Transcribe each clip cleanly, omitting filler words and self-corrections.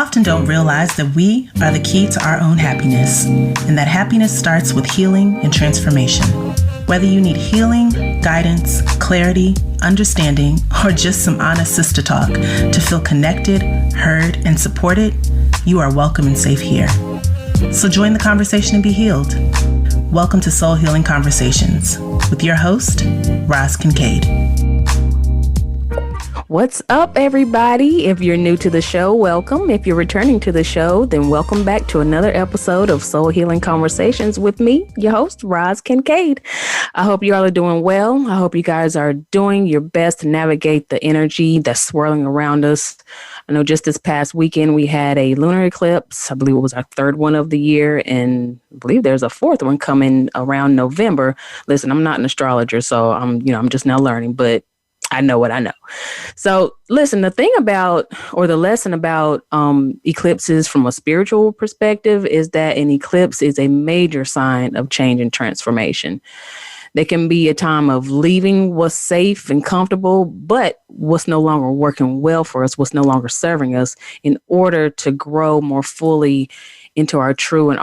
often don't realize that we are the key to our own happiness, and that happiness starts with healing and transformation. Whether you need healing, guidance, clarity, understanding, or just some honest sister talk to feel connected, heard, and supported, you are welcome and safe here. So join the conversation and be healed. Welcome to Soul Healing Conversations with your host, Roz Kincaid. What's up, everybody? If you're new to the show, welcome. If you're returning to the show, then welcome back to another episode of Soul Healing Conversations with me, your host, Roz Kincaid. I hope you all are doing well. I hope you guys are doing your best to navigate the energy that's swirling around us. I know just this past weekend, we had a lunar eclipse. I believe it was our third one of the year, and I believe there's a fourth one coming around November. Listen, I'm not an astrologer, so I'm just now learning, but I know what I know. So listen, the lesson about eclipses from a spiritual perspective is that an eclipse is a major sign of change and transformation. They can be a time of leaving what's safe and comfortable, but what's no longer working well for us, what's no longer serving us, in order to grow more fully into our true and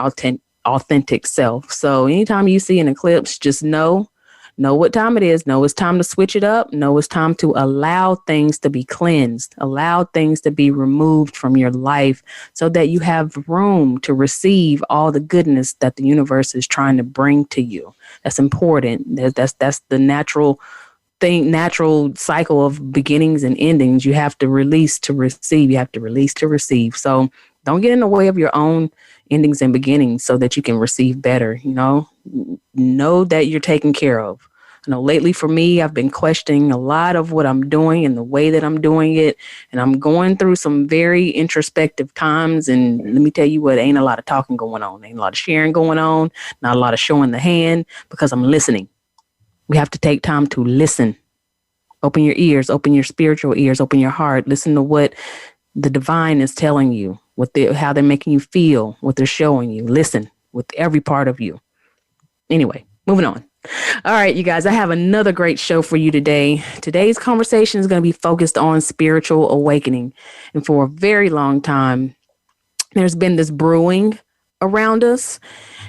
authentic self. So anytime you see an eclipse, just know what time it is. Know it's time to switch it up. Know it's time to allow things to be cleansed, allow things to be removed from your life so that you have room to receive all the goodness that the universe is trying to bring to you. That's important. That's the natural cycle of beginnings and endings. You have to release to receive. You have to release to receive. So don't get in the way of your own endings and beginnings so that you can receive better. Know that you're taken care of. I know lately for me, I've been questioning a lot of what I'm doing and the way that I'm doing it. And I'm going through some very introspective times. And let me tell you what, ain't a lot of talking going on. Ain't a lot of sharing going on. Not a lot of showing the hand, because I'm listening. We have to take time to listen. Open your ears, open your spiritual ears, open your heart. Listen to what the divine is telling you, how they're making you feel, what they're showing you. Listen with every part of you. Anyway, moving on. All right, you guys, I have another great show for you today. Today's conversation is going to be focused on spiritual awakening. And for a very long time, there's been this brewing around us.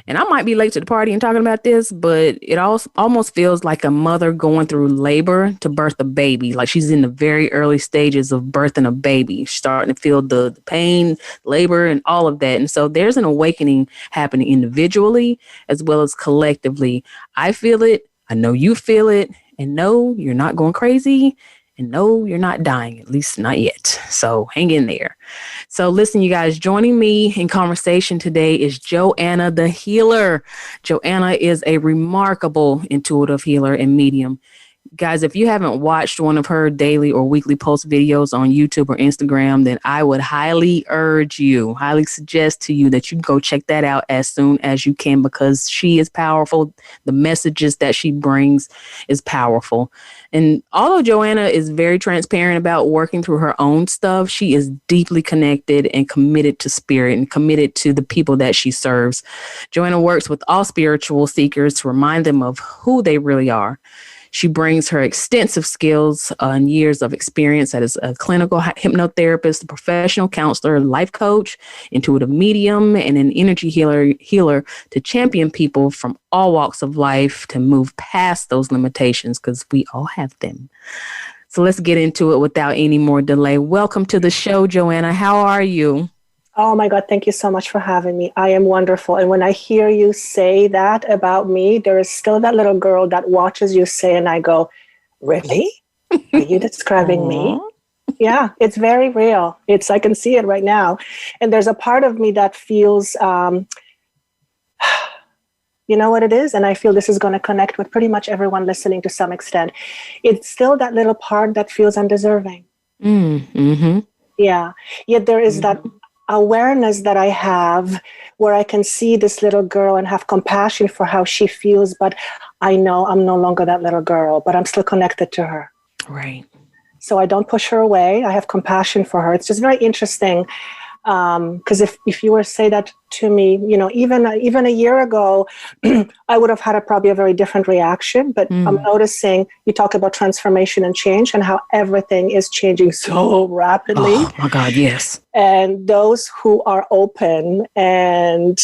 And I might be late to the party and talking about this, but it almost feels like a mother going through labor to birth a baby. Like she's in the very early stages of birthing a baby. She's starting to feel the pain, labor, and all of that. And so there's an awakening happening individually as well as collectively. I feel it. I know you feel it. And no, you're not going crazy. And no, you're not dying, at least not yet. So hang in there. So listen, you guys, joining me in conversation today is Joanna The Healer. Joanna is a remarkable intuitive healer and medium. Guys, if you haven't watched one of her daily or weekly post videos on YouTube or Instagram, then I would highly suggest to you that you go check that out as soon as you can, because she is powerful. The messages that she brings is powerful. And although Joanna is very transparent about working through her own stuff, she is deeply connected and committed to spirit and committed to the people that she serves. Joanna works with all spiritual seekers to remind them of who they really are. She brings her extensive skills and years of experience as a clinical hypnotherapist, a professional counselor, life coach, intuitive medium, and an energy healer to champion people from all walks of life to move past those limitations, because we all have them. So let's get into it without any more delay. Welcome to the show, Joanna. How are you? Oh my God, thank you so much for having me. I am wonderful. And when I hear you say that about me, there is still that little girl that watches you say, and I go, really? Are you describing me? Yeah, it's very real. I can see it right now. And there's a part of me that feels, you know what it is? And I feel this is going to connect with pretty much everyone listening to some extent. It's still that little part that feels undeserving. Mm-hmm. Yeah. Yet there is that awareness that I have where I can see this little girl and have compassion for how she feels, but I know I'm no longer that little girl, but I'm still connected to her. Right. So I don't push her away. I have compassion for her. It's just very interesting. Because if you were to say that to me, even a year ago, I would have had probably a very different reaction. But I'm noticing you talk about transformation and change and how everything is changing so rapidly. Oh my God, yes. And those who are open, and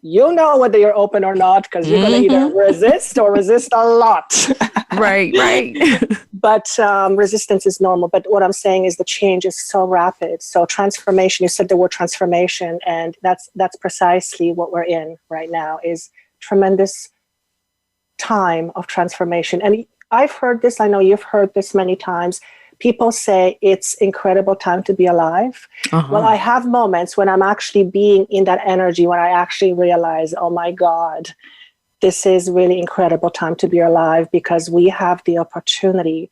whether you're open or not, because you're going to either resist or resist a lot. Right. But resistance is normal. But what I'm saying is the change is so rapid. So transformation, you said the word transformation, and that's precisely what we're in right now, is tremendous time of transformation. And I've heard this, I know you've heard this many times. People say it's incredible time to be alive. Well, I have moments when I'm actually being in that energy, when I actually realize, oh my God, this is really incredible time to be alive, because we have the opportunity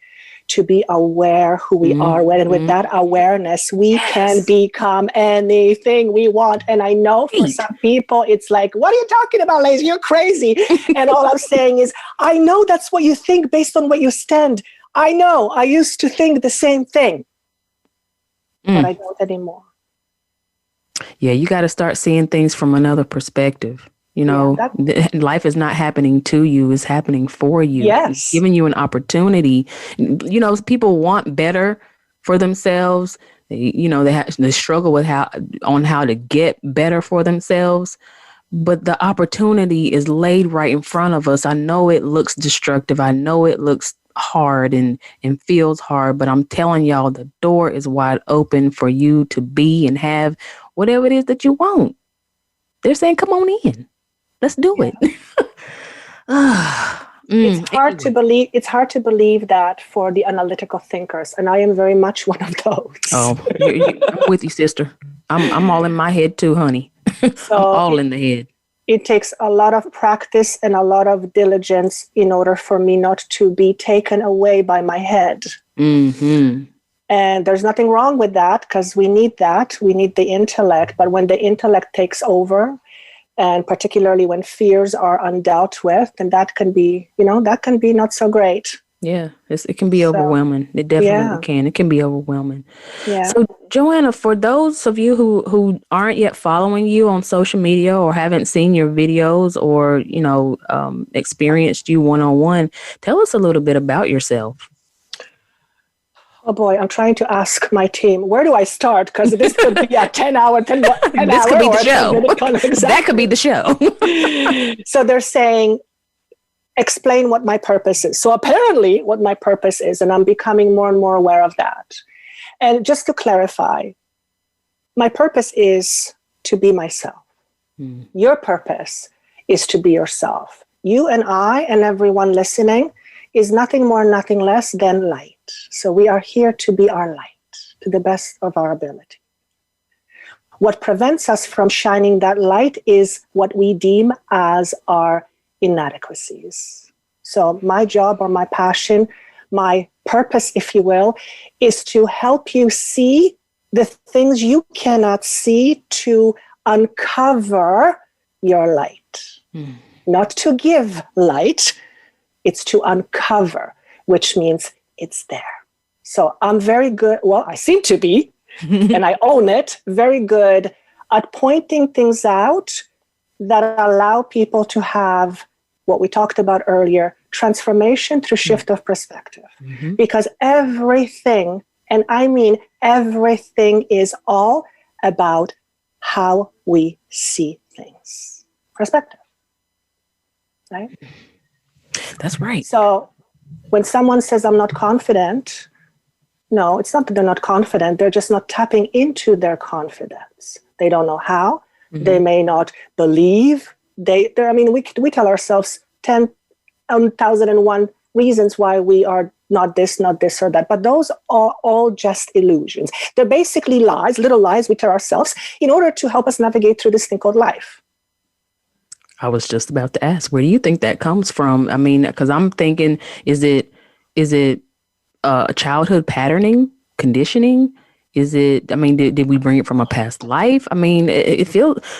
to be aware who we are. And with that awareness, we can become anything we want. And I know for some people, it's like, what are you talking about, Lazy? You're crazy. And all I'm saying is, I know that's what you think based on what you stand. I know I used to think the same thing, but I don't anymore. Yeah, you got to start seeing things from another perspective. Life is not happening to you, it's happening for you. Yes. It's giving you an opportunity. People want better for themselves. They struggle with how to get better for themselves. But the opportunity is laid right in front of us. I know it looks destructive. I know it looks hard and feels hard, but I'm telling y'all, the door is wide open for you to be and have whatever it is that you want. They're saying, come on in. Let's do it. It's hard to believe. It's hard to believe that for the analytical thinkers, and I am very much one of those. Oh, I'm with you, sister. I'm all in my head too, honey. So I'm all in the head. It takes a lot of practice and a lot of diligence in order for me not to be taken away by my head. And there's nothing wrong with that, because we need that. We need the intellect. But when the intellect takes over, and particularly when fears are undealt with, then that can be not so great. Yeah, it can be overwhelming. It definitely can. It can be overwhelming. Yeah. So, Joanna, for those of you who aren't yet following you on social media or haven't seen your videos or, experienced you one-on-one, tell us a little bit about yourself. Oh boy, I'm trying to ask my team, where do I start? Because this could be a 10-hour, 10 This could be the show. Exactly. That could be the show. So they're saying, explain what my purpose is. So apparently what my purpose is, and I'm becoming more and more aware of that. And just to clarify, my purpose is to be myself. Your purpose is to be yourself. You and I and everyone listening is nothing more, nothing less than light. So we are here to be our light to the best of our ability. What prevents us from shining that light is what we deem as our inadequacies. So my job or my passion, my purpose, if you will, is to help you see the things you cannot see, to uncover your light. Not to give light, it's to uncover, which means it's there. So I'm very good, I seem to be, and I own it, very good at pointing things out that allow people to have what we talked about earlier, transformation through shift of perspective. Because everything, and I mean everything, is all about how we see things. Perspective. Right? That's right. So when someone says, I'm not confident, no, it's not that they're not confident. They're just not tapping into their confidence. They don't know how. They may not believe. We tell ourselves 10,001 reasons why we are not this, or that. But those are all just illusions. They're basically lies, little lies we tell ourselves in order to help us navigate through this thing called life. I was just about to ask, where do you think that comes from? I mean, because I'm thinking, is it a childhood patterning, conditioning? Is it, did we bring it from a past life? I mean,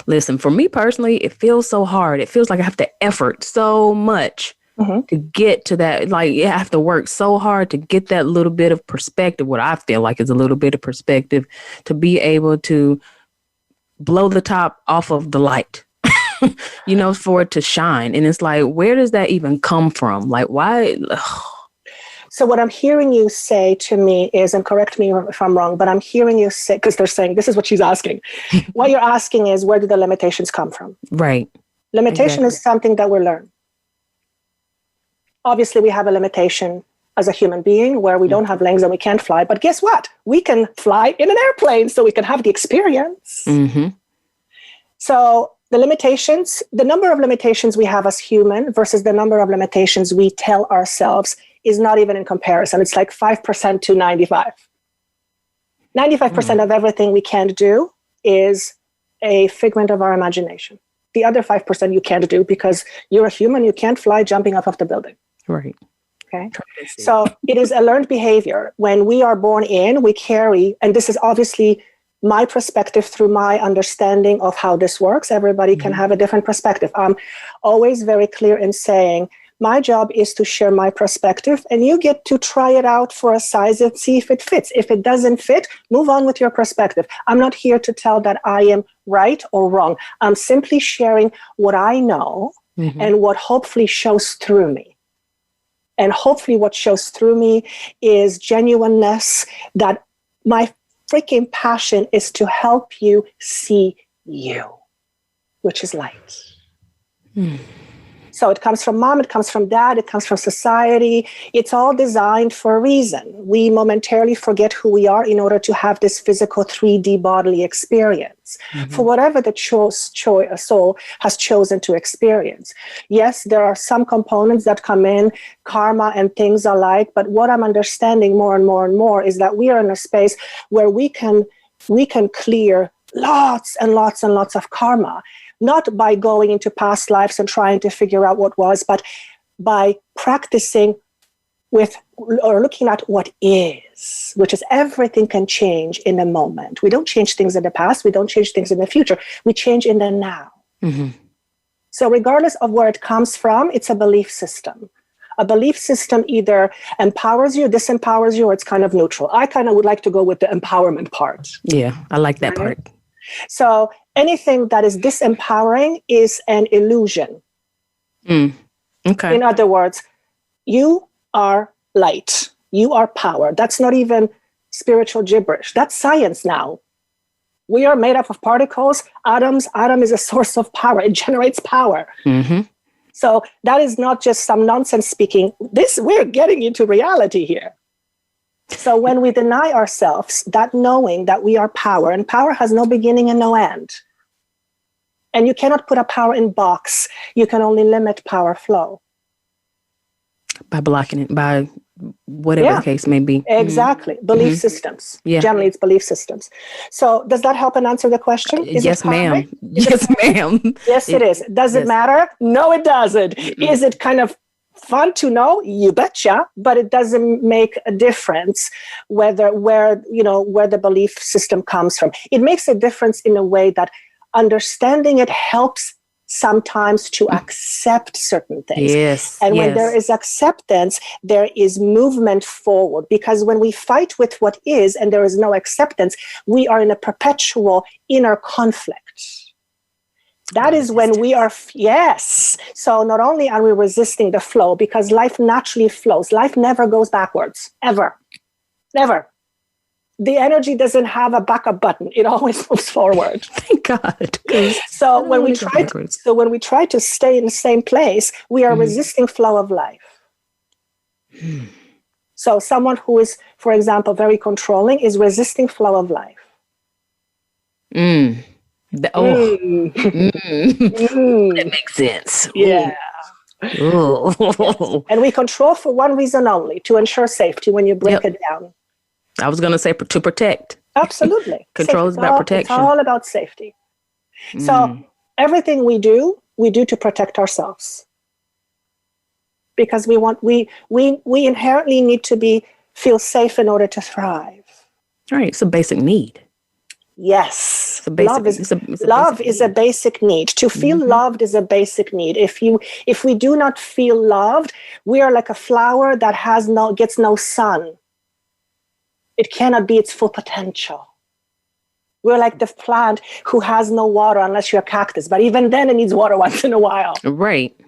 listen, for me personally, it feels so hard. It feels like I have to effort so much to get to that. Like, I have to work so hard to get that little bit of perspective, what I feel like is a little bit of perspective, to be able to blow the top off of the light, for it to shine. And it's like, where does that even come from? Like, why? So what I'm hearing you say to me is, and correct me if I'm wrong, but I'm hearing you say, because they're saying, this is what she's asking. What you're asking is, where do the limitations come from? Right. Limitation is something that we learn. Obviously, we have a limitation as a human being where we don't have legs and we can't fly. But guess what? We can fly in an airplane, so we can have the experience. Mm-hmm. So the limitations, the number of limitations we have as human versus the number of limitations we tell ourselves is not even in comparison. It's like 5% to 95. 95% of everything we can't do is a figment of our imagination. The other 5% you can't do because you're a human, you can't fly jumping off of the building. Right. Okay. So it is a learned behavior. When we are born in, we carry, and this is obviously my perspective through my understanding of how this works. Everybody can have a different perspective. I'm always very clear in saying, my job is to share my perspective, and you get to try it out for a size and see if it fits. If it doesn't fit, move on with your perspective. I'm not here to tell that I am right or wrong. I'm simply sharing what I know and what hopefully shows through me. And hopefully what shows through me is genuineness, that my freaking passion is to help you see you, which is light. So it comes from mom, it comes from dad, it comes from society. It's all designed for a reason. We momentarily forget who we are in order to have this physical 3D bodily experience for whatever the soul has chosen to experience. Yes, there are some components that come in, karma and things alike, but what I'm understanding more and more and more is that we are in a space where we can clear lots and lots and lots of karma. Not by going into past lives and trying to figure out what was, but by practicing with or looking at what is, which is everything can change in a moment. We don't change things in the past. We don't change things in the future. We change in the now. So regardless of where it comes from, it's a belief system. A belief system either empowers you, disempowers you, or it's kind of neutral. I kind of would like to go with the empowerment part. Yeah, I like that part. So anything that is disempowering is an illusion. Okay. In other words, you are light. You are power. That's not even spiritual gibberish. That's science now. We are made up of particles, atoms. Atom is a source of power. It generates power. So that is not just some nonsense speaking. We're getting into reality here. So when we deny ourselves that knowing that we are power, and power has no beginning and no end, and you cannot put a power in box, you can only limit power flow. By blocking it, by whatever the case may be. Exactly. Belief systems. Generally, it's belief systems. So does that help and answer the question? Yes, ma'am. Yes, ma'am. Yes, it is. Does it matter? No, it doesn't. Is it kind of fun to know? You betcha. But it doesn't make a difference where the belief system comes from. It makes a difference in a way that understanding it helps sometimes to accept certain things. Yes. And when there is acceptance, there is movement forward. Because when we fight with what is and there is no acceptance, we are in a perpetual inner conflict. That is when we are, So not only are we resisting the flow, because life naturally flows. Life never goes backwards, ever. Never. The energy doesn't have a backup button. It always moves forward. Thank God. So when we try to stay in the same place, we are resisting flow of life. So someone who is, for example, very controlling is resisting flow of life. That makes sense. Yeah. And we control for one reason only, to ensure safety when you break it down. I was going to say to protect. Absolutely. Control is about protection. It's all about safety. So everything we do to protect ourselves. Because we inherently need to feel safe in order to thrive. All right. It's a basic need. Yes. Love is a basic need. To feel loved is a basic need. If we do not feel loved, we are like a flower that gets no sun. It cannot be its full potential. We're like the plant who has no water unless you're a cactus. But even then, it needs water once in a while. Right.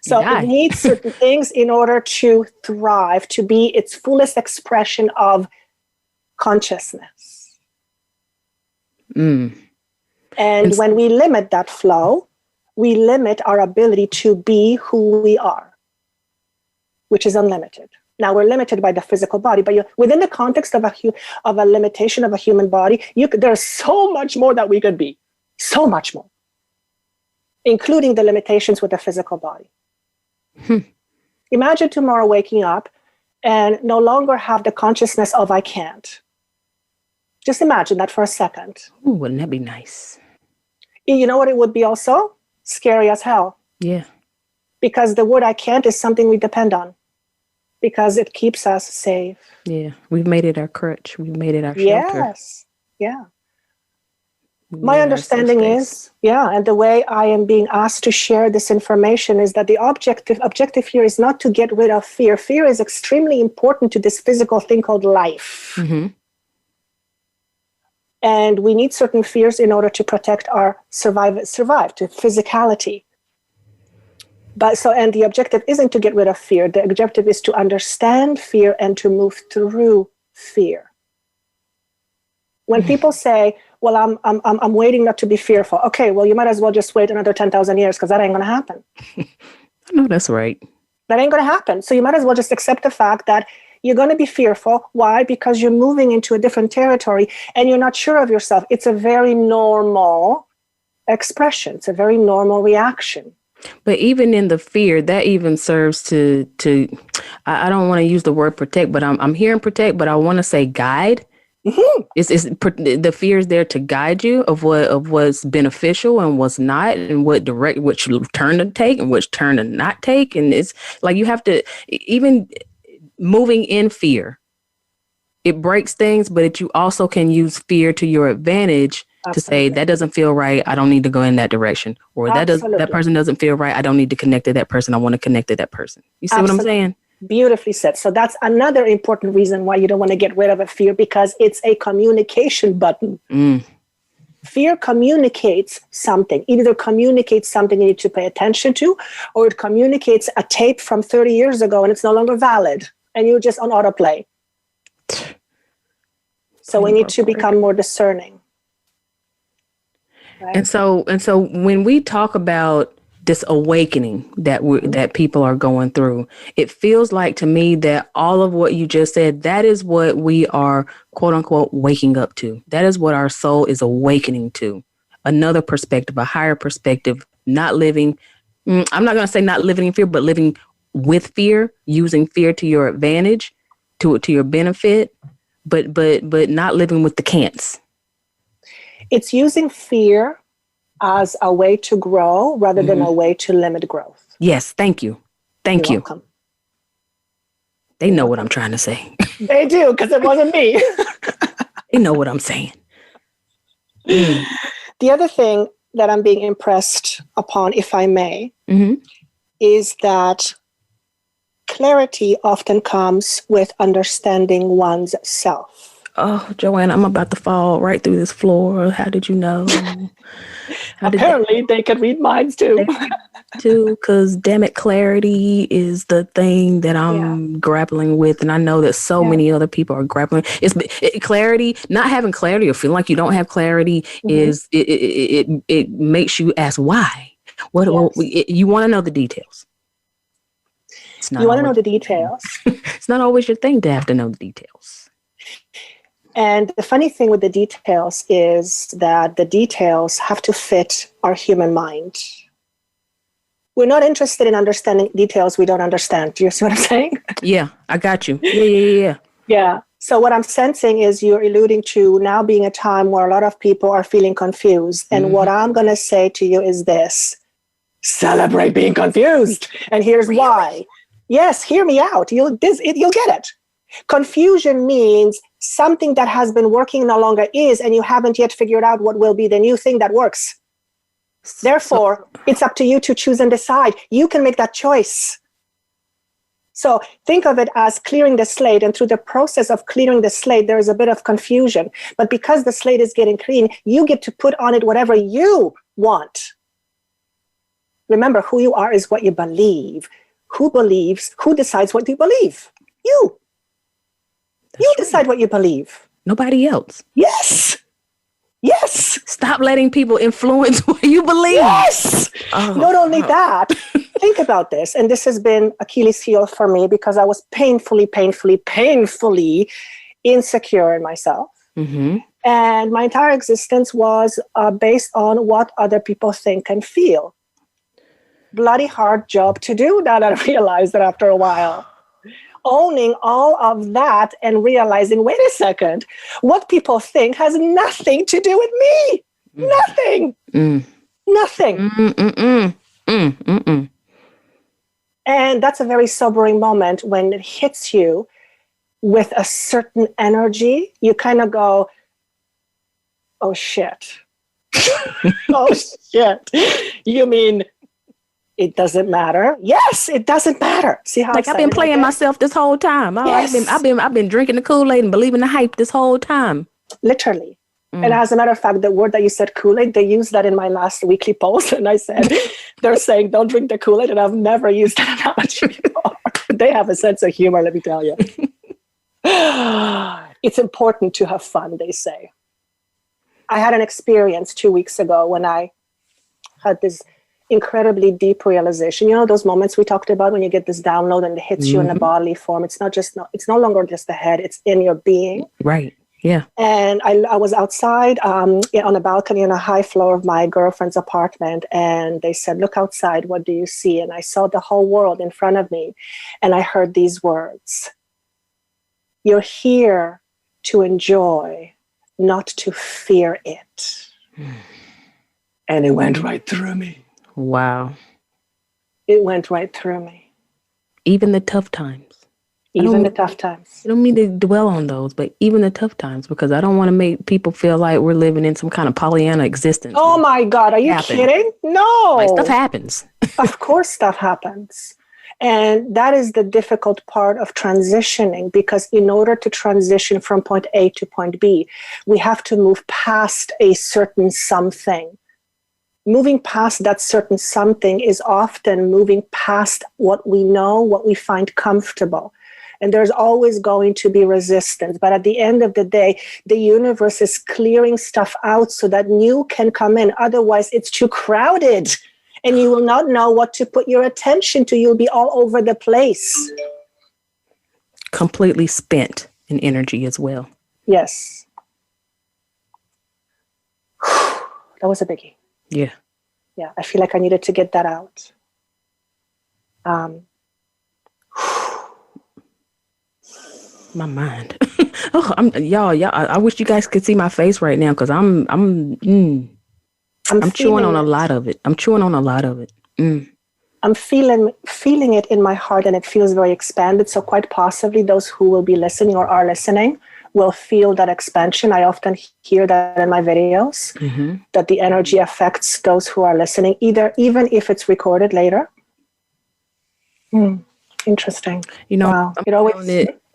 So it needs certain things in order to thrive, to be its fullest expression of consciousness. And when we limit that flow, we limit our ability to be who we are, which is unlimited. Now, we're limited by the physical body, but within the context of a limitation of a human body, there's so much more that we could be, so much more, including the limitations with the physical body. Imagine tomorrow waking up and no longer have the consciousness of I can't. Just imagine that for a second. Ooh, wouldn't that be nice? You know what it would be also? Scary as hell. Yeah. Because the word I can't is something we depend on. Because it keeps us safe. Yeah, we've made it our crutch. We've made it our shelter. Yes, yeah. My understanding is, and the way I am being asked to share this information is that the objective here is not to get rid of fear. Fear is extremely important to this physical thing called life. Mm-hmm. And we need certain fears in order to protect our survive to physicality. And the objective isn't to get rid of fear. The objective is to understand fear and to move through fear. When people say, well, I'm waiting not to be fearful. Okay, well, you might as well just wait another 10,000 years because that ain't going to happen. I know that's right. That ain't going to happen. So you might as well just accept the fact that you're going to be fearful. Why? Because you're moving into a different territory and you're not sure of yourself. It's a very normal expression. It's a very normal reaction. But even in the fear, that even serves to I don't want to use the word protect, but I'm hearing protect, but I want to say guide. Mm-hmm. The fear is there to guide you of what's beneficial and what's not, and which turn to take and which turn to not take. And it's like you have to, even moving in fear, it breaks things, but you also can use fear to your advantage. Absolutely. To say that doesn't feel right, I don't need to go in that direction, or that person doesn't feel right, I don't need to connect to that person, I want to connect to that person. You see Absolutely. What I'm saying? Beautifully said. So that's another important reason why you don't want to get rid of a fear, because it's a communication button. Fear communicates something. Either communicates something you need to pay attention to, or it communicates a tape from 30 years ago and it's no longer valid and you're just on autoplay. So we need to become more discerning. Right. And so when we talk about this awakening that people are going through, it feels like to me that all of what you just said, that is what we are, quote unquote, waking up to. That is what our soul is awakening to. Another perspective, a higher perspective, not living. I'm not going to say not living in fear, but living with fear, using fear to your advantage, to your benefit, but not living with the can'ts. It's using fear as a way to grow rather than a way to limit growth. Yes, thank you. Thank you. Welcome. They know what I'm trying to say. They do, because it wasn't me. They know what I'm saying. The other thing that I'm being impressed upon, if I may, is that clarity often comes with understanding one's self. Oh, Joanna, I'm about to fall right through this floor. How did you know? Apparently, they can read minds too. Because damn it, clarity is the thing that I'm grappling with. And I know that so many other people are grappling. Clarity, not having clarity or feeling like you don't have clarity is, it makes you ask why. You want to know the details. You want to know the details. It's not always your thing to have to know the details. And the funny thing with the details is that the details have to fit our human mind. We're not interested in understanding details we don't understand. Do you see what I'm saying? Yeah, I got you. Yeah. Yeah. So what I'm sensing is you're alluding to now being a time where a lot of people are feeling confused. And what I'm going to say to you is this: celebrate being confused. And here's why. Yes, hear me out. You'll get it. Confusion means something that has been working no longer is, and you haven't yet figured out what will be the new thing that works. Therefore, it's up to you to choose and decide. You can make that choice. So think of it as clearing the slate. And through the process of clearing the slate, there is a bit of confusion. But because the slate is getting clean, you get to put on it whatever you want. Remember, who you are is what you believe. Who decides what you believe? You. You decide what you believe. Nobody else. Yes. Yes. Stop letting people influence what you believe. Yes. Not only that, think about this. And this has been Achilles' heel for me because I was painfully insecure in myself. Mm-hmm. And my entire existence was based on what other people think and feel. Bloody hard job to do that. I realized that after a while. Owning all of that and realizing, wait a second, what people think has nothing to do with me. Nothing. Nothing. And that's a very sobering moment when it hits you with a certain energy. You kind of go, oh, shit. Oh, shit. You mean it doesn't matter? Yes, it doesn't matter. See how I've been playing myself this whole time. Yes. I've been drinking the Kool-Aid and believing the hype this whole time. Literally. And as a matter of fact, the word that you said, Kool-Aid, they used that in my last weekly post. And I said, they're saying, don't drink the Kool-Aid. And I've never used that analogy before. They have a sense of humor, let me tell you. It's important to have fun, they say. I had an experience 2 weeks ago when I had this incredibly deep realization. You know, those moments we talked about when you get this download and it hits you in a bodily form. It's no longer just the head, it's in your being. Right. Yeah. And I was outside on a balcony on a high floor of my girlfriend's apartment. And they said, look outside, what do you see? And I saw the whole world in front of me. And I heard these words. You're here to enjoy, not to fear it. And it went right through me. Wow. It went right through me. Even the tough times. Even the tough times. I don't mean to dwell on those, but even the tough times, because I don't want to make people feel like we're living in some kind of Pollyanna existence. Oh my God, are you kidding? No. Like, stuff happens. Of course stuff happens. And that is the difficult part of transitioning, because in order to transition from point A to point B, we have to move past a certain something. Moving past that certain something is often moving past what we know, what we find comfortable. And there's always going to be resistance. But at the end of the day, the universe is clearing stuff out so that new can come in. Otherwise, it's too crowded. And you will not know what to put your attention to. You'll be all over the place. Completely spent in energy as well. Yes. That was a biggie. Yeah. Yeah, I feel like I needed to get that out. My mind. Y'all. I wish you guys could see my face right now, because I'm chewing on a lot of it. I'm feeling it in my heart, and it feels very expanded. So quite possibly those who will be listening or are listening will feel that expansion. I often hear that in my videos, that the energy affects those who are listening, even if it's recorded later. Interesting. You know, wow.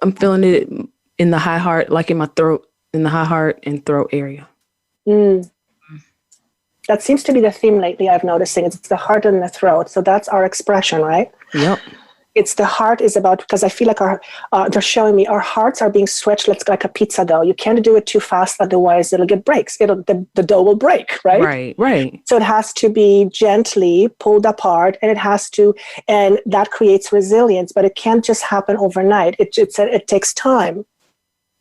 I'm feeling it in the high heart, like in my throat, in the high heart and throat area. That seems to be the theme lately, I've noticing. It's the heart and the throat. So that's our expression, right? Yep. It's the heart is about, because I feel like they're showing me our hearts are being stretched like a pizza dough. You can't do it too fast, otherwise it'll get breaks. The dough will break, right? Right. So it has to be gently pulled apart, and and that creates resilience. But it can't just happen overnight. It takes time.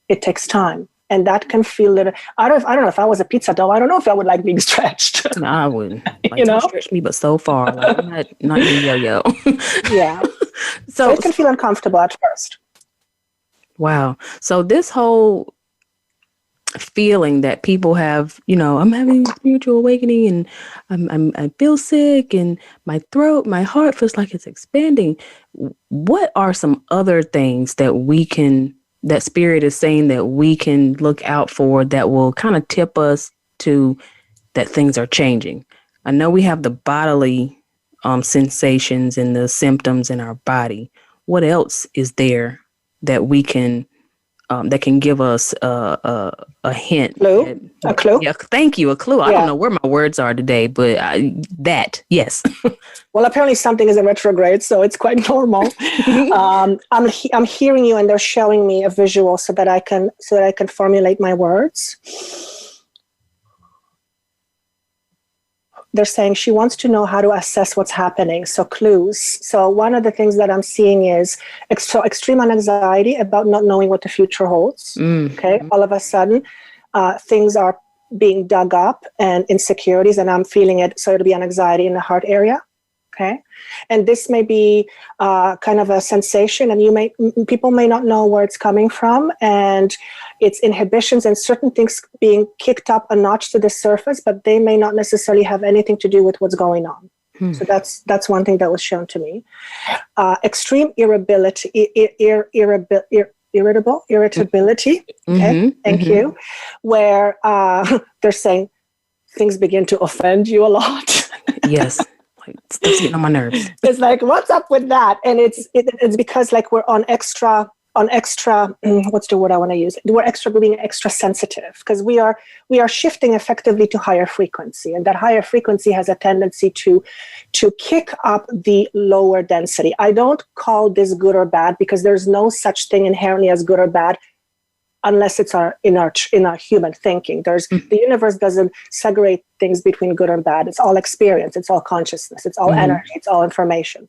It takes time. And that can feel little. I don't know if I was a pizza dough. I don't know if I would like being stretched. No, I wouldn't. Like, stretch me, but so far, like, I'm not your yo-yo. Yeah. So it can feel uncomfortable at first. Wow. So this whole feeling that people have, I'm having spiritual awakening, and I feel sick, and my heart feels like it's expanding. What are some other things that spirit is saying that we can look out for that will kind of tip us to that things are changing? I know we have the bodily sensations and the symptoms in our body. what else is there that we can that can give us a hint? Clue? A clue? Yeah, thank you. A clue. I don't know where my words are today, but yes. Well, apparently something is in retrograde, so it's quite normal. I'm hearing you, and they're showing me a visual so that I can formulate my words. They're saying she wants to know how to assess what's happening. So clues. So one of the things that I'm seeing is extreme anxiety about not knowing what the future holds. Okay. All of a sudden, things are being dug up and insecurities, and I'm feeling it. So it'll be an anxiety in the heart area. Okay. And this may be kind of a sensation, and people may not know where it's coming from, and it's inhibitions and certain things being kicked up a notch to the surface, but they may not necessarily have anything to do with what's going on. So that's one thing that was shown to me. Extreme irritability. Okay, thank you. Where they're saying things begin to offend you a lot. Yes. It's getting on my nerves. It's like, what's up with that? And it's because like we're on extra, what's the word I want to use? We're being extra sensitive because we are shifting effectively to higher frequency. And that higher frequency has a tendency to kick up the lower density. I don't call this good or bad because there's no such thing inherently as good or bad, unless it's in our human thinking. The universe doesn't segregate things between good and bad. It's all experience. It's all consciousness. It's all energy. It's all information.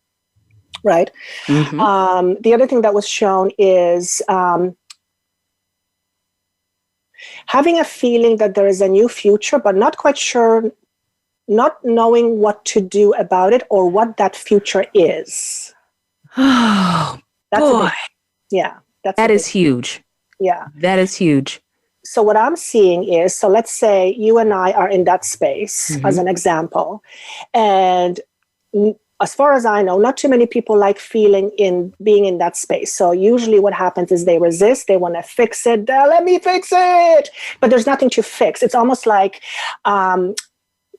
Right? The other thing that was shown is having a feeling that there is a new future, but not quite sure, not knowing what to do about it or what that future is. Oh, boy. That is huge. Yeah. That is huge. So what I'm seeing is, so let's say you and I are in that space as an example. And as far as I know, not too many people like being in that space. So usually what happens is they resist. They want to fix it. Let me fix it. But there's nothing to fix. It's almost like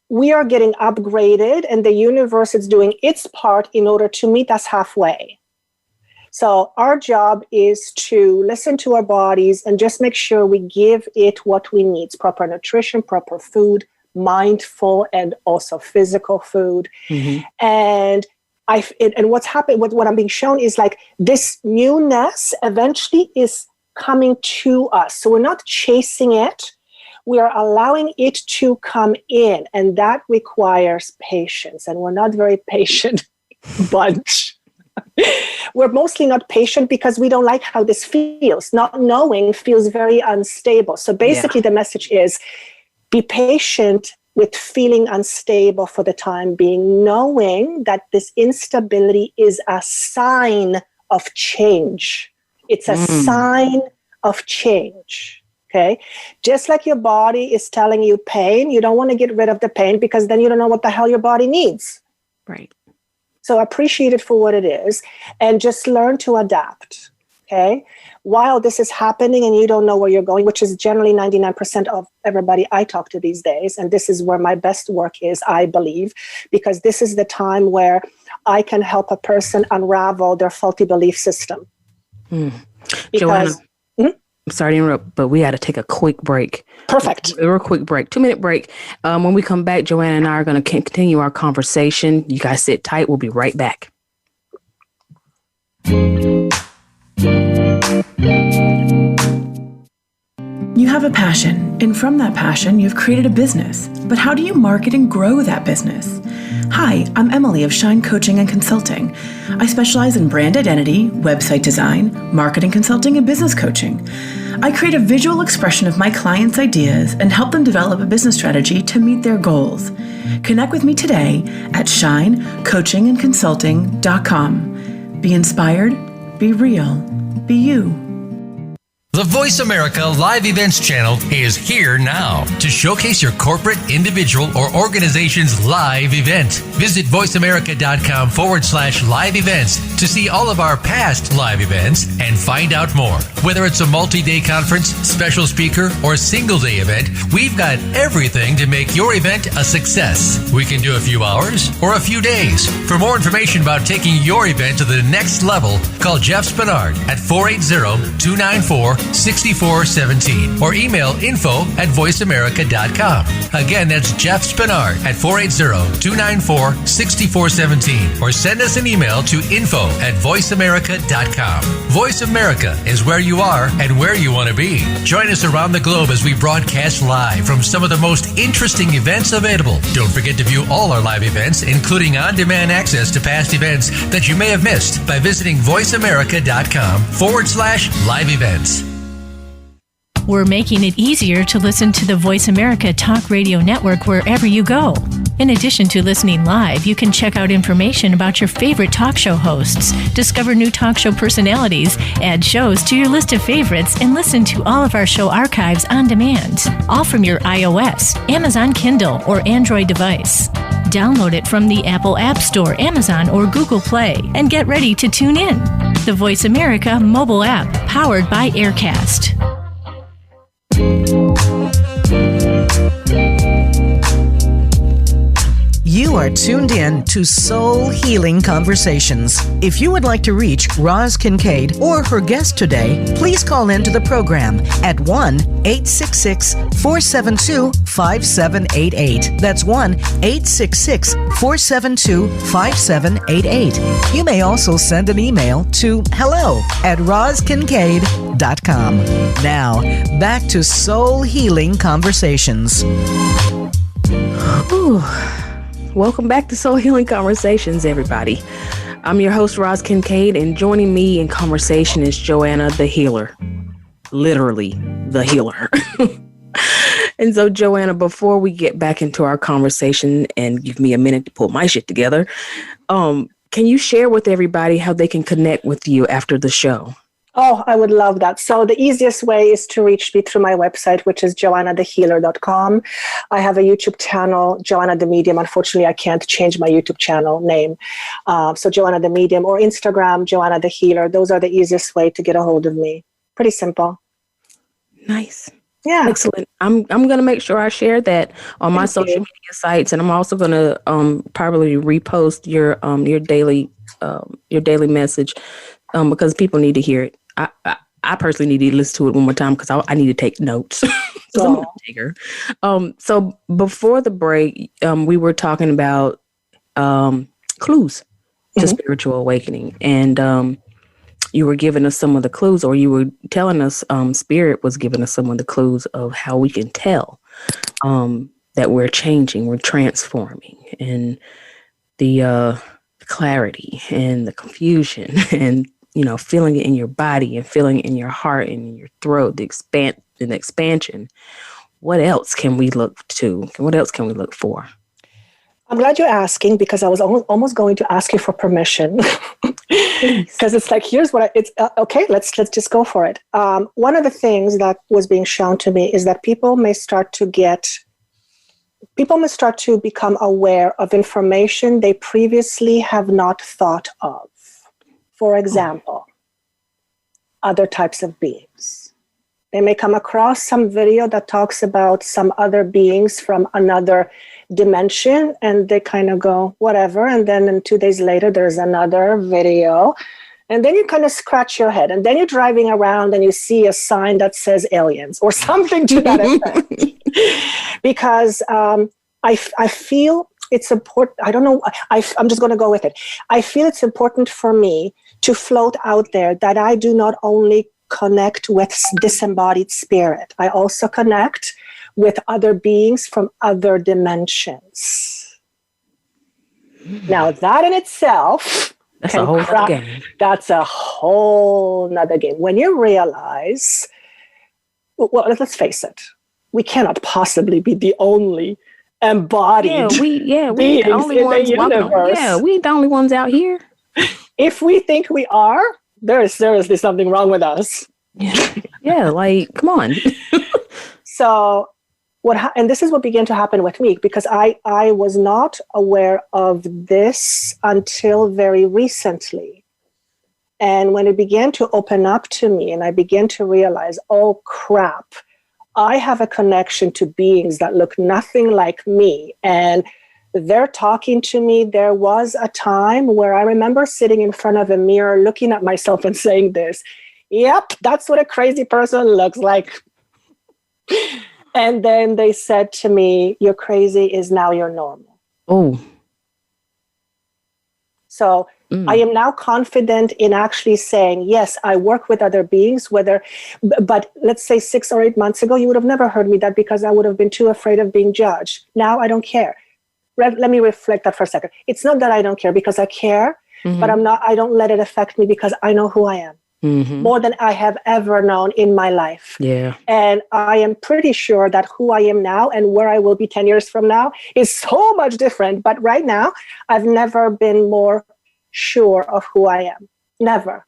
we are getting upgraded and the universe is doing its part in order to meet us halfway. So our job is to listen to our bodies and just make sure we give it what we need. Proper nutrition, proper food, mindful and also physical food. And what's happened, what I'm being shown is like this newness eventually is coming to us. So we're not chasing it. We are allowing it to come in. And that requires patience. And we're not very patient bunch. We're mostly not patient because we don't like how this feels. Not knowing feels very unstable. So basically the message is be patient with feeling unstable for the time being, knowing that this instability is a sign of change. It's a sign of change. Okay. Just like your body is telling you pain, you don't want to get rid of the pain because then you don't know what the hell your body needs. Right. So appreciate it for what it is and just learn to adapt, okay? While this is happening and you don't know where you're going, which is generally 99% of everybody I talk to these days, and this is where my best work is, I believe, because this is the time where I can help a person unravel their faulty belief system. Joanna, I'm sorry to interrupt, but we got to take a quick break. Perfect. A real quick break, 2-minute break. When we come back, Joanna and I are going to continue our conversation. You guys sit tight. We'll be right back. You have a passion, and from that passion, you've created a business. But how do you market and grow that business? Hi, I'm Emily of Shine Coaching and Consulting. I specialize in brand identity, website design, marketing consulting, and business coaching. I create a visual expression of my clients' ideas and help them develop a business strategy to meet their goals. Connect with me today at shinecoachingandconsulting.com. Be inspired, be real, be you. The Voice America Live Events channel is here now to showcase your corporate, individual, or organization's live event. Visit voiceamerica.com/live events to see all of our past live events and find out more. Whether it's a multi-day conference, special speaker, or single-day event, we've got everything to make your event a success. We can do a few hours or a few days. For more information about taking your event to the next level, call Jeff Spinard at 480-294-6417 or email info@voiceamerica.com. Again, that's Jeff Spinard at 480-294-6417 or send us an email to info@voiceamerica.com. Voice America is where you are and where you want to be. Join us around the globe as we broadcast live from some of the most interesting events available. Don't forget to view all our live events, including on-demand access to past events that you may have missed by visiting voiceamerica.com/live events. We're making it easier to listen to the Voice America Talk Radio Network wherever you go. In addition to listening live, you can check out information about your favorite talk show hosts, discover new talk show personalities, add shows to your list of favorites, and listen to all of our show archives on demand, all from your iOS, Amazon Kindle, or Android device. Download it from the Apple App Store, Amazon, or Google Play, and get ready to tune in. The Voice America mobile app, powered by Aircast. You are tuned in to Soul Healing Conversations. If you would like to reach Roz Kincaid or her guest today, please call into the program at 1-866-472-5788. That's 1-866-472-5788. You may also send an email to hello@rozkincaid.com. Now, back to Soul Healing Conversations. Ooh. Welcome back to Soul Healing Conversations, everybody. I'm your host, Roz Kincaid, and joining me in conversation is Joanna The Healer. Literally, the healer. And so, Joanna, before we get back into our conversation and give me a minute to pull my shit together, can you share with everybody how they can connect with you after the show? Oh, I would love that. So the easiest way is to reach me through my website, which is joannathehealer.com. I have a YouTube channel, Joanna the Medium. Unfortunately, I can't change my YouTube channel name. So Joanna the Medium, or Instagram, Joanna the Healer. Those are the easiest way to get a hold of me. Pretty simple. Nice. Yeah. Excellent. I'm going to make sure I share that on my social media sites, and I'm also going to probably repost your daily message because people need to hear it. I personally need to listen to it one more time because I need to take notes. I'm a taker. So before the break, we were talking about clues to spiritual awakening, and you were giving us some of the clues, or you were telling us Spirit was giving us some of the clues of how we can tell that we're changing, we're transforming, and the clarity and the confusion and feeling it in your body and feeling it in your heart and in your throat, the expansion. What else can we look to? What else can we look for? I'm glad you're asking, because I was almost going to ask you for permission. Because it's like, here's what okay, let's just go for it. One of the things that was being shown to me is that people may start to become aware of information they previously have not thought of. For example, other types of beings. They may come across some video that talks about some other beings from another dimension, and they kind of go, whatever. And then 2 days later, there's another video. And then you kind of scratch your head. And then you're driving around and you see a sign that says aliens or something to that effect. Because I feel it's important. I don't know. I'm just going to go with it. I feel it's important for me to float out there that I do not only connect with disembodied spirit, I also connect with other beings from other dimensions. Now, that in itself, that's a whole nother game. That's a whole nother game. When you realize, well, let's face it, we cannot possibly be the only embodied we the only ones walking on. Yeah, we the only ones out here. If we think we are, there's something wrong with us. Yeah, like, come on. So and this is what began to happen with me, because I was not aware of this until very recently. And when it began to open up to me and I began to realize, oh crap, I have a connection to beings that look nothing like me. And they're talking to me. There was a time where I remember sitting in front of a mirror, looking at myself and saying this, yep, that's what a crazy person looks like. And then they said to me, you're crazy is now your normal. Oh. So I am now confident in actually saying, yes, I work with other beings, but let's say 6 or 8 months ago, you would have never heard me that because I would have been too afraid of being judged. Now I don't care. Let me reflect that for a second. It's not that I don't care, because I care, but I don't let it affect me because I know who I am more than I have ever known in my life. Yeah. And I am pretty sure that who I am now and where I will be 10 years from now is so much different. But right now, I've never been more sure of who I am. Never.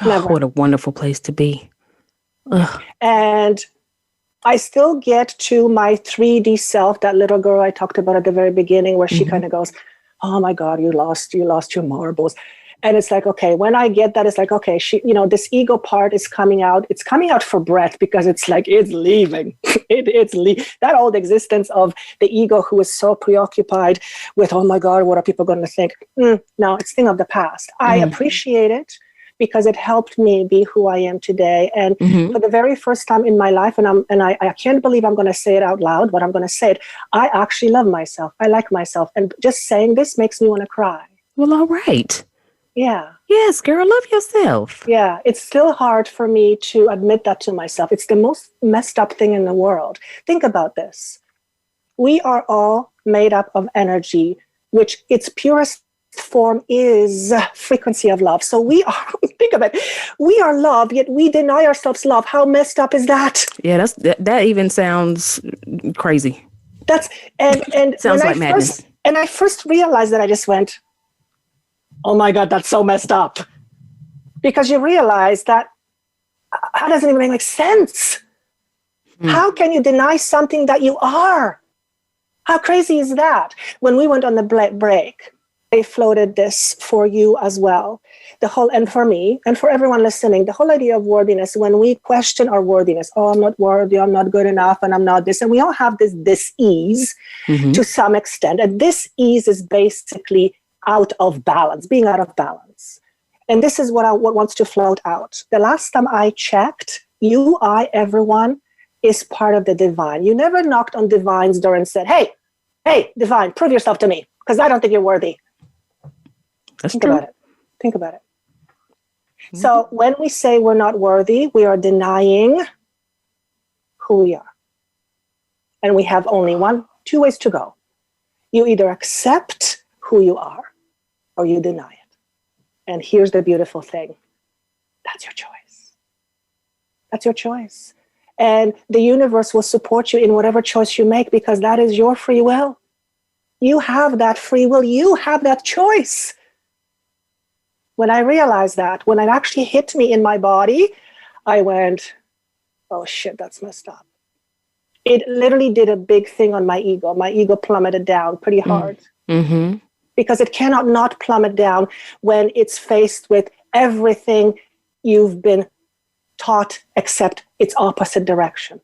What a wonderful place to be. Ugh. And I still get to my 3D self, that little girl I talked about at the very beginning, where she kind of goes, oh my God, you lost your marbles. And it's like, okay, when I get that, it's like, okay, this ego part is coming out. It's coming out for breath, because it's like, it's leaving. That old existence of the ego who is so preoccupied with, oh my God, what are people going to think? No, it's a thing of the past. I appreciate it, because it helped me be who I am today. And for the very first time in my life, and I can't believe I'm going to say it out loud, but I'm going to say it, I actually love myself. I like myself. And just saying this makes me want to cry. Well, all right. Yeah. Yes, girl, love yourself. Yeah. It's still hard for me to admit that to myself. It's the most messed up thing in the world. Think about this. We are all made up of energy, which its purest form is frequency of love. So we are, think of it, we are love, yet we deny ourselves love. How messed up is that? Yeah, that even sounds crazy. And sounds like madness. And I first realized that, I just went, oh my God, that's so messed up. Because you realize that doesn't even make sense. How can you deny something that you are? How crazy is that? When we went on the break, they floated this for you as well. And for me, and for everyone listening, the whole idea of worthiness, when we question our worthiness, oh, I'm not worthy, I'm not good enough, and I'm not this. And we all have this dis-ease to some extent. And this ease is basically out of balance, being out of balance. And this is what wants to float out. The last time I checked, everyone is part of the divine. You never knocked on divine's door and said, hey, divine, prove yourself to me, because I don't think you're worthy. Think about it. So when we say we're not worthy, we are denying who we are. And we have only two ways to go. You either accept who you are, or you deny it. And here's the beautiful thing. That's your choice. That's your choice. And the universe will support you in whatever choice you make, because that is your free will. You have that free will. You have that choice. When I realized that, when it actually hit me in my body, I went, oh shit, that's messed up. It literally did a big thing on my ego. My ego plummeted down pretty hard. Because it cannot not plummet down when it's faced with everything you've been taught except its opposite direction.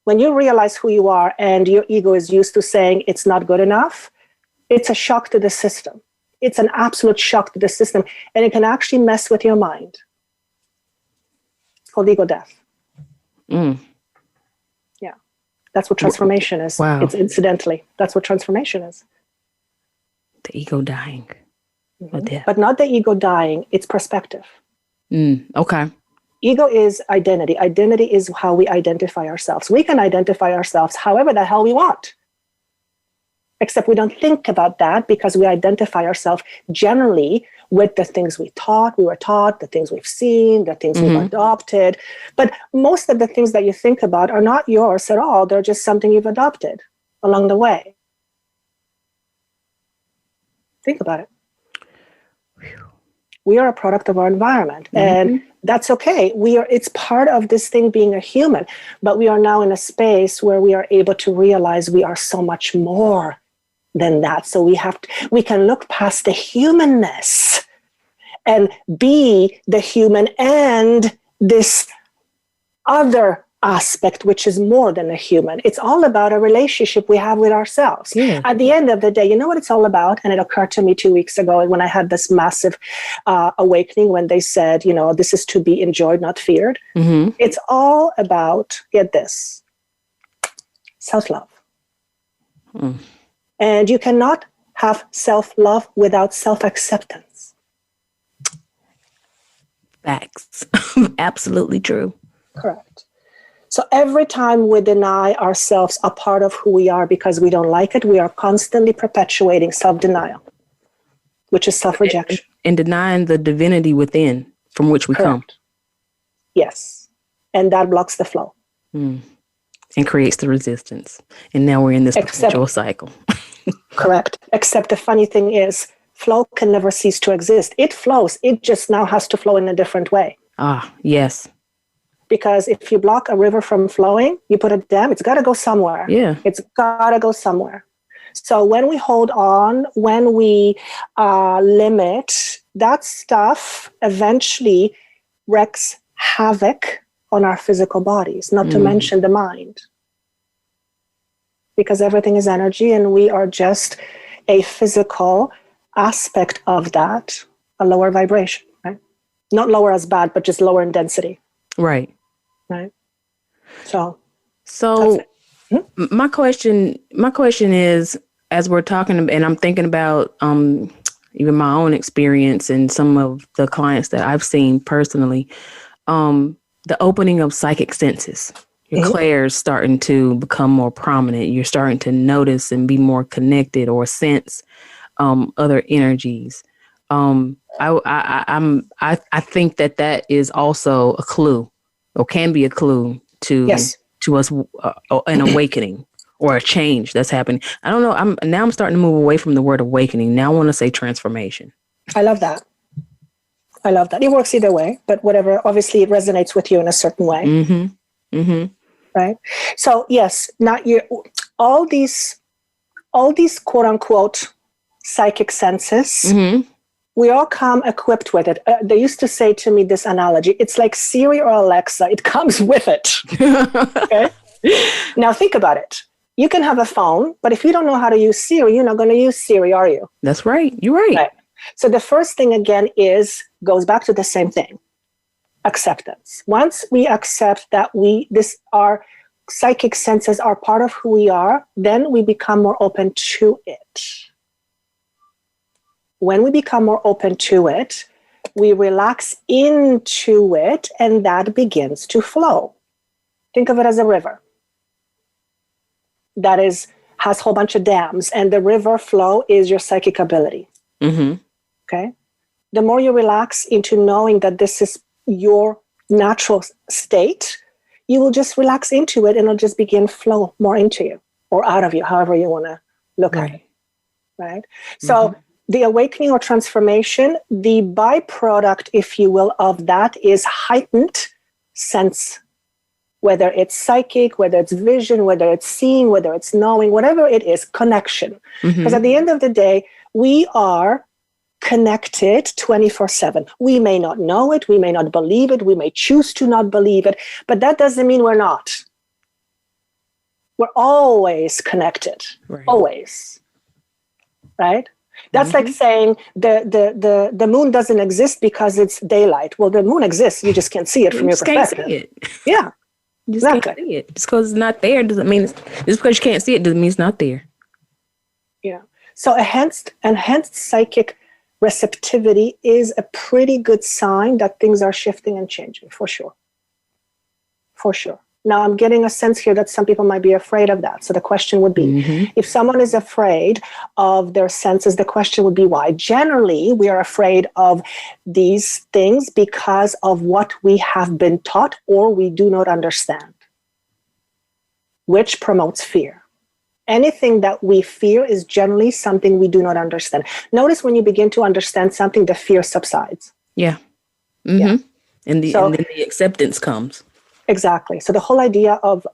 When you realize who you are and your ego is used to saying it's not good enough, it's a shock to the system. It's an absolute shock to the system, and it can actually mess with your mind. It's called ego death. Yeah. That's what transformation is. Wow. It's incidentally, that's what transformation is. The ego dying. But not the ego dying, it's perspective. Okay. Ego is identity. Identity is how we identify ourselves. We can identify ourselves however the hell we want. Except we don't think about that, because we identify ourselves generally with the things we were taught, the things we've seen, the things we've adopted. But most of the things that you think about are not yours at all. They're just something you've adopted along the way. Think about it. We are a product of our environment. And That's okay. It's part of this thing being a human, but we are now in a space where we are able to realize we are so much more than that. So we can look past the humanness and be the human and this other aspect, which is more than a human. It's all about a relationship we have with ourselves. Yeah. At the end of the day, you know what it's all about? And it occurred to me 2 weeks ago when I had this massive awakening when they said, this is to be enjoyed, not feared. Mm-hmm. It's all about, get this, self-love. Mm. And you cannot have self-love without self-acceptance. Facts. Absolutely true. Correct. So every time we deny ourselves a part of who we are because we don't like it, we are constantly perpetuating self-denial, which is self-rejection. And denying the divinity within from which we come. Yes. And that blocks the flow. Mm. And creates the resistance. And now we're in this perpetual cycle. Correct. Except the funny thing is, flow can never cease to exist. It flows. It just now has to flow in a different way. Ah, yes. Because if you block a river from flowing, you put a dam, it's got to go somewhere. Yeah. It's got to go somewhere. So when we hold on, when we limit, that stuff eventually wreaks havoc on our physical bodies, not to mention the mind. Because everything is energy and we are just a physical aspect of that, a lower vibration, right? Not lower as bad, but just lower in density. Right. Right. So my question is, as we're talking, and I'm thinking about even my own experience and some of the clients that I've seen personally, the opening of psychic senses. Your clairs starting to become more prominent. You're starting to notice and be more connected or sense other energies. I think that is also a clue, or can be a clue to us an awakening or a change that's happening. I don't know. I'm starting to move away from the word awakening. Now I want to say transformation. I love that. It works either way, but whatever. Obviously, it resonates with you in a certain way. Mm-hmm. Mm-hmm. Right. So yes, all these quote unquote psychic senses. Mm-hmm. We all come equipped with it. They used to say to me this analogy. It's like Siri or Alexa. It comes with it. Okay? Now think about it. You can have a phone, but if you don't know how to use Siri, you're not going to use Siri, are you? That's right. You're right. So the first thing again goes back to the same thing. Acceptance. Once we accept that our psychic senses are part of who we are, then we become more open to it. When we become more open to it, we relax into it, and that begins to flow. Think of it as a river that has a whole bunch of dams, and the river flow is your psychic ability. Mm-hmm. Okay? The more you relax into knowing that this is your natural state, you will just relax into it, and it'll just begin flow more into you or out of you, however you want to look at it. Right? So the awakening or transformation, the byproduct, if you will, of that is heightened sense, whether it's psychic, whether it's vision, whether it's seeing, whether it's knowing, whatever it is, connection. Because at the end of the day, we are connected 24/7. We may not know it, we may not believe it, we may choose to not believe it, but that doesn't mean we're not. We're always connected, always, right? That's like saying the moon doesn't exist because it's daylight. Well, the moon exists, you just can't see it from your perspective. Can't see it. Yeah, you just can't see it. Just because it's not there doesn't mean just because you can't see it doesn't mean it's not there. Yeah. So enhanced psychic receptivity is a pretty good sign that things are shifting and changing, for sure. For sure. Now, I'm getting a sense here that some people might be afraid of that. So the question would be, if someone is afraid of their senses, the question would be why? Generally, we are afraid of these things because of what we have been taught or we do not understand, which promotes fear. Anything that we fear is generally something we do not understand. Notice when you begin to understand something, the fear subsides. Yeah. Yeah. And then the acceptance comes. Exactly. So the whole idea of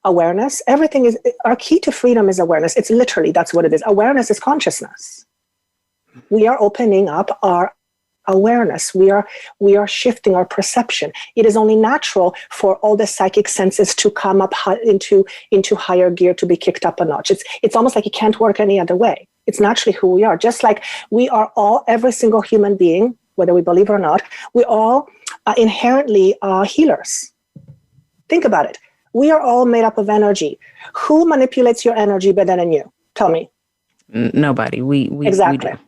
awareness, everything is, our key to freedom is awareness. It's literally, that's what it is. Awareness is consciousness. We are opening up our awareness. We are shifting our perception. It is only natural for all the psychic senses to come up into higher gear, to be kicked up a notch. It's almost like it can't work any other way. It's naturally who we are. Just like we are all, every single human being, whether we believe it or not, we all inherently healers. Think about it. We are all made up of energy. Who manipulates your energy better than you? Tell me. Nobody. We exactly. We do.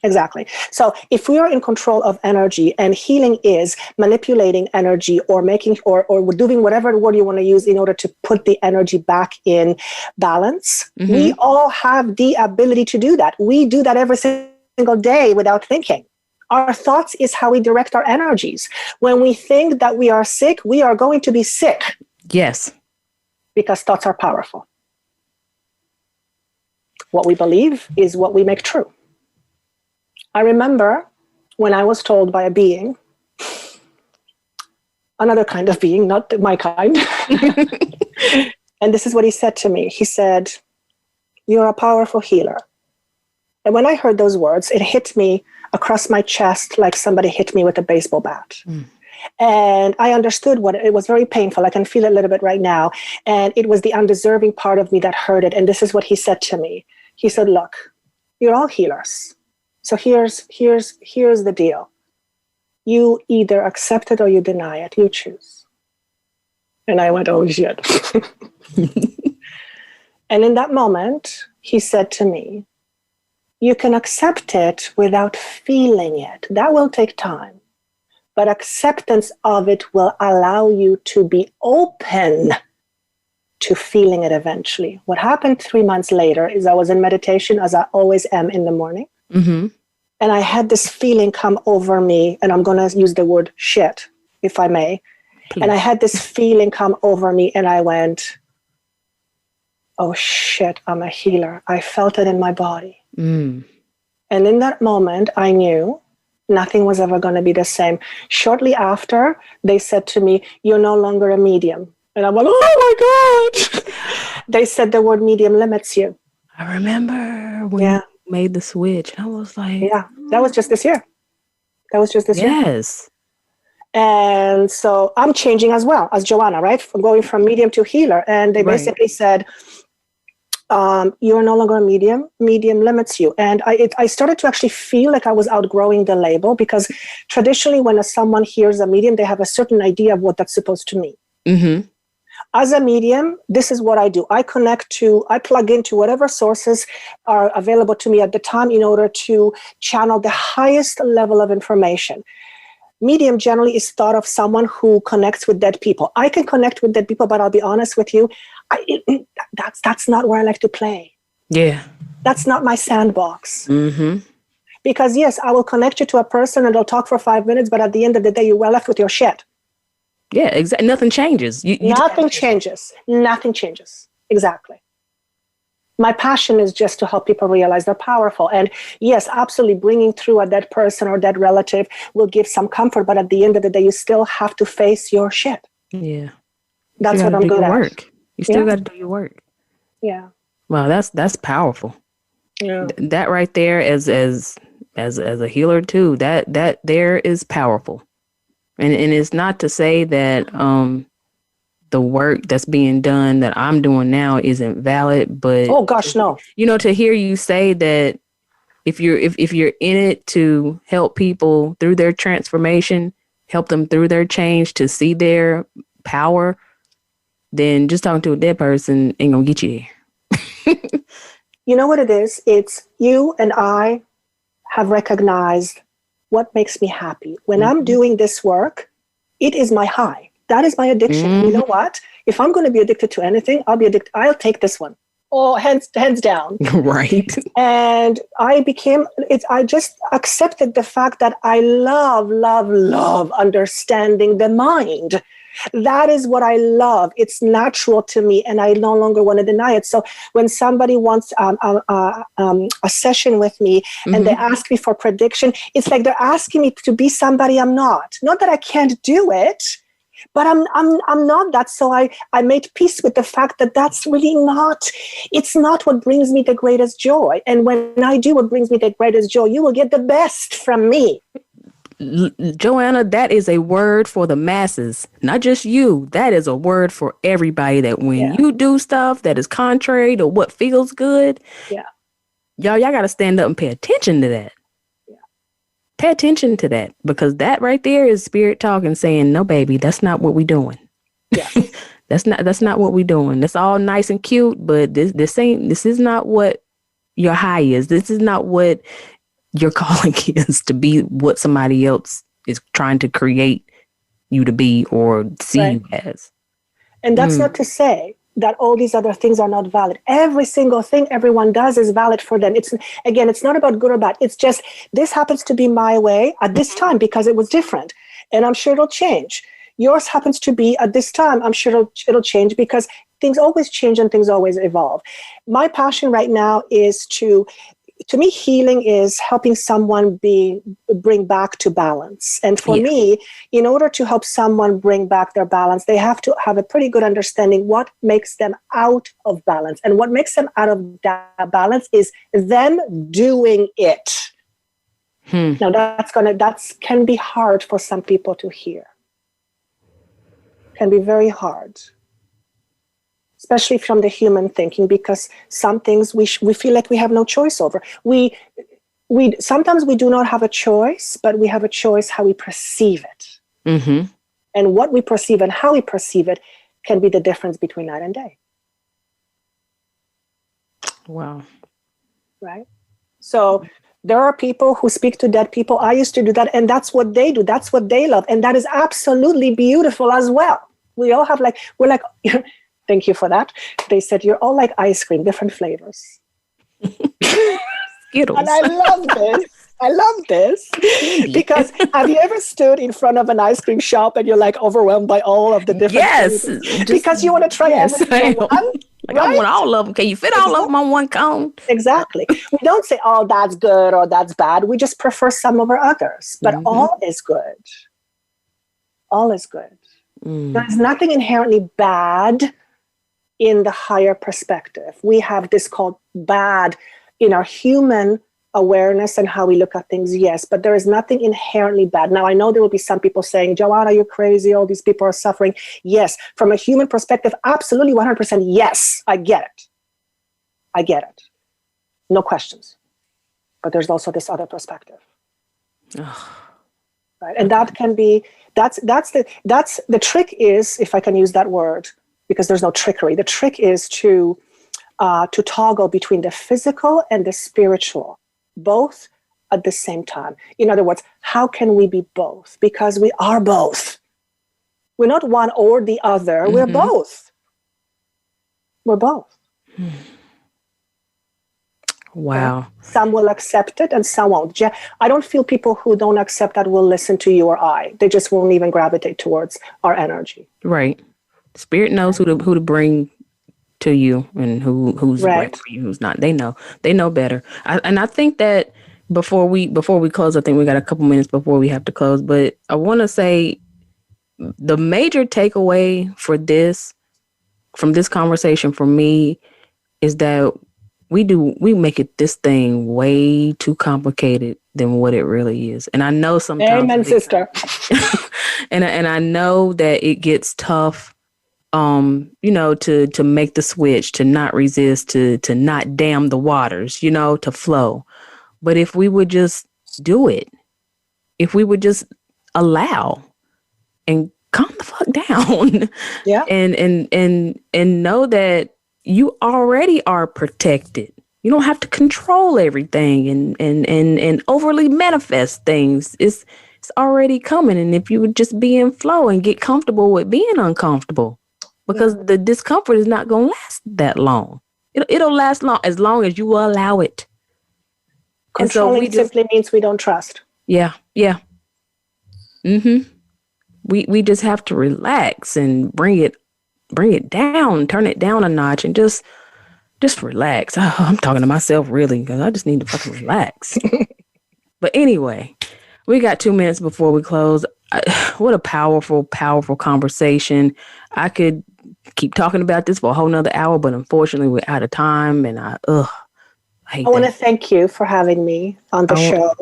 Exactly. So if we are in control of energy, and healing is manipulating energy or making or doing whatever word you want to use in order to put the energy back in balance, we all have the ability to do that. We do that every single day without thinking. Our thoughts is how we direct our energies. When we think that we are sick, we are going to be sick. Yes. Because thoughts are powerful. What we believe is what we make true. I remember when I was told by a being, another kind of being, not my kind, and this is what he said to me. He said, "You're a powerful healer." And when I heard those words, it hit me across my chest like somebody hit me with a baseball bat. And I understood what it was. Very painful. I can feel it a little bit right now. And it was the undeserving part of me that heard it. And this is what he said to me. He said, "Look, you're all healers. So here's the deal. You either accept it or you deny it. You choose." And I went, "Oh shit." And in that moment, he said to me, "You can accept it without feeling it. That will take time. But acceptance of it will allow you to be open to feeling it eventually." What happened 3 months later is I was in meditation, as I always am in the morning. And I had this feeling come over me, and I'm going to use the word shit, if I may. Please. And I had this feeling come over me, and I went, "Oh shit, I'm a healer." I felt it in my body. And in that moment, I knew nothing was ever going to be the same. Shortly after, they said to me, "You're no longer a medium." And I went, "Oh my God." They said the word medium limits you. I remember when you made the switch. I was like, yeah, that was just this year. Year. Yes. And so I'm changing as well as Joanna, right? From going from medium to healer. And they basically said, "You're no longer a medium. Medium limits you." And I started to actually feel like I was outgrowing the label, because traditionally when someone hears a medium, they have a certain idea of what that's supposed to mean. As a medium, this is what I do. I plug into whatever sources are available to me at the time in order to channel the highest level of information. Medium generally is thought of someone who connects with dead people. I can connect with dead people, but I'll be honest with you, that's not where I like to play. Yeah. That's not my sandbox. Because yes, I will connect you to a person and they'll talk for 5 minutes, but at the end of the day, you were left with your shit. Yeah, exactly. Nothing changes. Nothing changes. Nothing changes. Exactly. My passion is just to help people realize they're powerful. And yes, absolutely, bringing through a dead person or dead relative will give some comfort. But at the end of the day, you still have to face your shit. Yeah. That's what I'm good at. You still got to do your work. Yeah. Wow, that's powerful. Yeah. That right there, as a healer too, that there is powerful. And it's not to say that the work that's being done that I'm doing now isn't valid, but oh gosh, no. To hear you say that if you're in it to help people through their transformation, help them through their change to see their power, then just talking to a dead person ain't gonna get you there. You know what it is? It's you and I have recognized what makes me happy. When I'm doing this work, it is my high. That is my addiction. And you know what? If I'm going to be addicted to anything, I'll be addicted. I'll take this one. Oh, hands down. Right. And I just accepted the fact that I love understanding the mind. That is what I love. It's natural to me, and I no longer want to deny it. So when somebody wants a session with me and they ask me for prediction, it's like they're asking me to be somebody I'm not. Not that I can't do it, but I'm not that. So I made peace with the fact that that's really not, it's not what brings me the greatest joy. And when I do what brings me the greatest joy, you will get the best from me. Joanna, that is a word for the masses, not just you. That is a word for everybody, that when you do stuff that is contrary to what feels good, y'all got to stand up and pay attention to that. Pay attention to that, because that right there is spirit talking, saying, no, baby, that's not what we're doing. Yeah. That's not what we're doing. That's all nice and cute, but this is not what your high is. This is not what your calling is, to be what somebody else is trying to create you to be or see you as. And that's not to say that all these other things are not valid. Every single thing everyone does is valid for them. It's not about good or bad. It's just, this happens to be my way at this time because it was different. And I'm sure it'll change. Yours happens to be at this time. I'm sure it'll change, because things always change and things always evolve. My passion right now is to me, healing is helping someone bring back to balance. And for me, in order to help someone bring back their balance, they have to have a pretty good understanding what makes them out of balance. And what makes them out of that balance is them doing it. Now that can be hard for some people to hear. Can be very hard. Especially from the human thinking, because some things we feel like we have no choice over. We sometimes we do not have a choice, but we have a choice how we perceive it. And what we perceive and how we perceive it can be the difference between night and day. Wow. Right? So there are people who speak to dead people. I used to do that, and that's what they do. That's what they love. And that is absolutely beautiful as well. We all have we're like, thank you for that. They said, you're all like ice cream, different flavors. Skittles. And I love this. Because have you ever stood in front of an ice cream shop and you're like overwhelmed by all of the different flavors? Because you want to try everything. I want all of them. Can you fit all of them on one cone? Exactly. We don't say, oh, that's good or that's bad. We just prefer some over others. But all is good. All is good. There's nothing inherently bad in the higher perspective. We have this called bad in our human awareness and how we look at things, yes, but there is nothing inherently bad. Now, I know there will be some people saying, Joanna, you're crazy, all these people are suffering. Yes, from a human perspective, absolutely 100%, yes, I get it. No questions. But there's also this other perspective. Right? And that can be, that's the trick is, if I can use that word, because there's no trickery. The trick is to toggle between the physical and the spiritual, both at the same time. In other words, how can we be both? Because we are both. We're not one or the other. We're both. We're both. Wow. Some will accept it and some won't. I don't feel people who don't accept that will listen to you or I. They just won't even gravitate towards our energy. Right. Spirit knows who to bring to you and who's right for you, who's not. They know better. I think that before we close, I think we got a couple minutes before we have to close, but I want to say the major takeaway from this conversation for me is that we make it this thing way too complicated than what it really is. And I know sometimes, amen, sister. and I know that it gets tough, to make the switch, to not resist, to not dam the waters, to flow. But if we would just do it, if we would just allow and calm the fuck down, and know that you already are protected. You don't have to control everything and overly manifest things. It's already coming. And if you would just be in flow and get comfortable with being uncomfortable, because the discomfort is not going to last that long. It'll last as long as you allow it. Controlling simply means we don't trust. Yeah. we just have to relax and bring it down, turn it down a notch, and just relax. Oh, I'm talking to myself really, because I just need to fucking relax. But anyway, we got 2 minutes before we close. What a powerful, powerful conversation. I could keep talking about this for a whole nother hour, but unfortunately we're out of time, and I hate I want to thank you for having me on the show.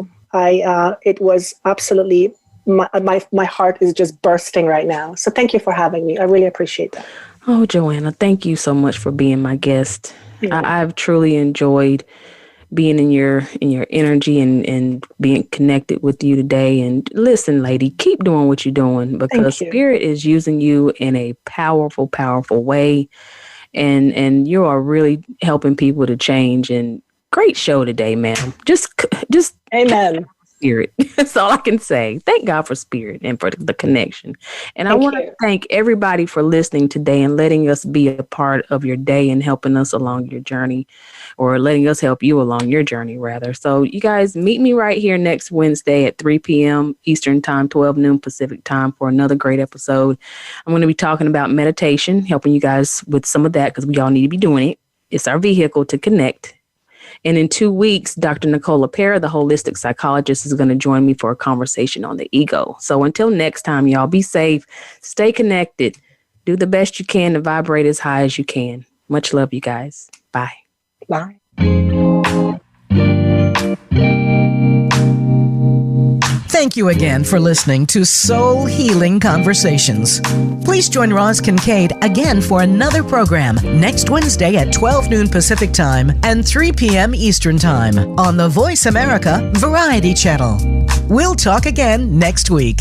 It was absolutely, my heart is just bursting right now. So thank you for having me. I really appreciate that. Oh, Joanna, thank you so much for being my guest. Yeah. I've truly enjoyed being in your energy and being connected with you today. And listen, lady, keep doing what you're doing, because Spirit is using you in a powerful, powerful way. And you are really helping people to change. And great show today, ma'am. Just Amen. Spirit. That's all I can say. Thank God for Spirit and for the connection. And I want to thank everybody for listening today and letting us be a part of your day and helping us along your journey, or letting us help you along your journey, rather. So you guys meet me right here next Wednesday at 3 p.m. Eastern Time, 12 noon Pacific Time, for another great episode. I'm going to be talking about meditation, helping you guys with some of that, because we all need to be doing it. It's our vehicle to connect. And in 2 weeks, Dr. Nicola Pera, the holistic psychologist, is going to join me for a conversation on the ego. So until next time, y'all, be safe, stay connected, do the best you can to vibrate as high as you can. Much love, you guys. Bye. Bye. Thank you again for listening to Soul Healing Conversations. Please join Roz Kincaid again for another program next Wednesday at 12 noon Pacific Time and 3 p.m. Eastern Time on the Voice America Variety Channel. We'll talk again next week.